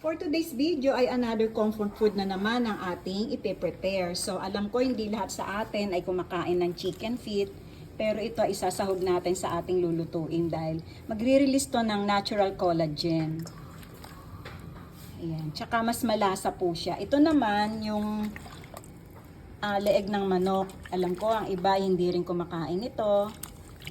For today's video ay another comfort food na naman ang ating ipe-prepare. So alam ko hindi lahat sa atin ay kumakain ng chicken feet, pero ito ay isasahog natin sa ating lulutuin dahil magre-release to ng natural collagen. Ayan. Tsaka mas malasa po siya. Ito naman yung leeg ng manok. Alam ko ang iba hindi rin kumakain ito.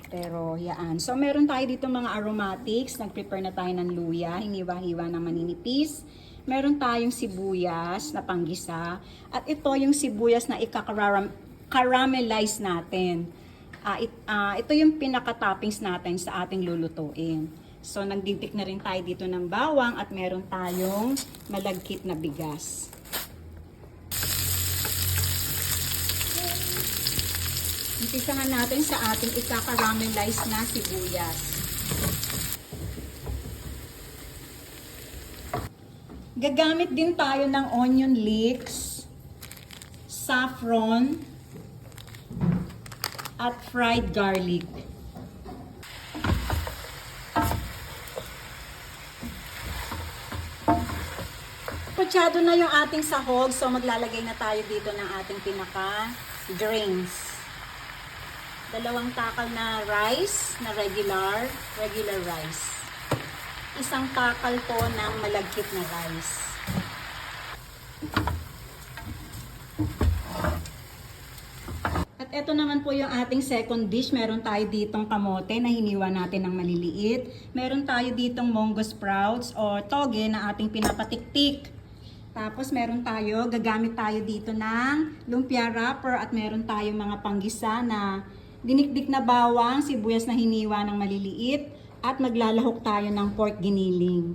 Pero yan. So meron tayo dito mga aromatics. Nag-prepare na tayo ng luya. Hiniwa-hiwa na maninipis. Meron tayong sibuyas na panggisa. At ito yung sibuyas na ika-caramelize natin. Ito yung pinaka-toppings natin sa ating lulutuin. So nagdikdik na rin tayo dito ng bawang at meron tayong malagkit na bigas. Umpisahan natin sa ating ika-caramelize na sibuyas. Gagamit din tayo ng onion leeks, saffron, at fried garlic. Putsado na yung ating sahog, so maglalagay na tayo dito ng ating pinaka-drinks. 2 takal na rice, na regular rice. 1 takal po ng malagkit na rice. At ito naman po yung ating second dish. Meron tayo ditong kamote na hiniwa natin ng maliliit. Meron tayo ditong munggo sprouts o toge na ating pinapatiktik. Tapos meron tayo, gagamit tayo dito ng lumpia wrapper at meron tayong mga panggisa na dinikdik na bawang, sibuyas na hiniwa ng maliliit, at maglalahok tayo ng pork giniling.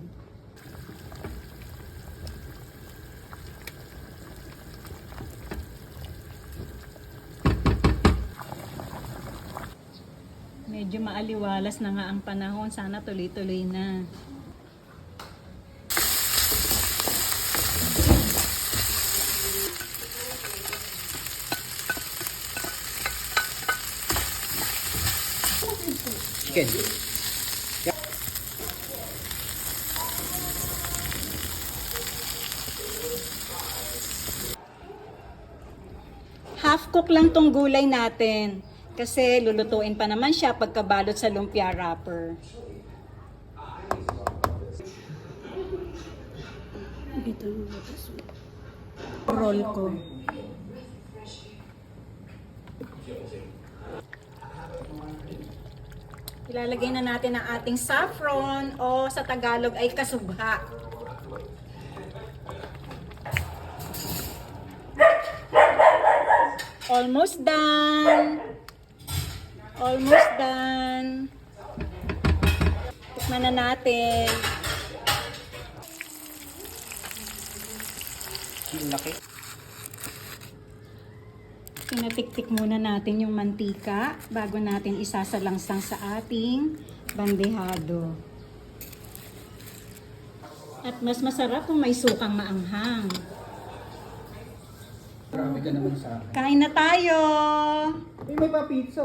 Medyo maaliwalas na nga ang panahon, sana tuloy-tuloy na. Chicken. Half cook lang tong gulay natin kasi lulutuin pa naman siya pagkabalot sa lumpia wrapper. Roll ko. Ilalagay na natin ang ating saffron o sa Tagalog ay kasubha. Almost done. Almost done. Tikman na natin. Laki. Pinatiktik muna natin yung mantika bago natin isasalangsang sa ating bandehado. At mas masarap kung may sukang maanghang. Marami ka naman sa akin. Kain na tayo! May pa-pizza.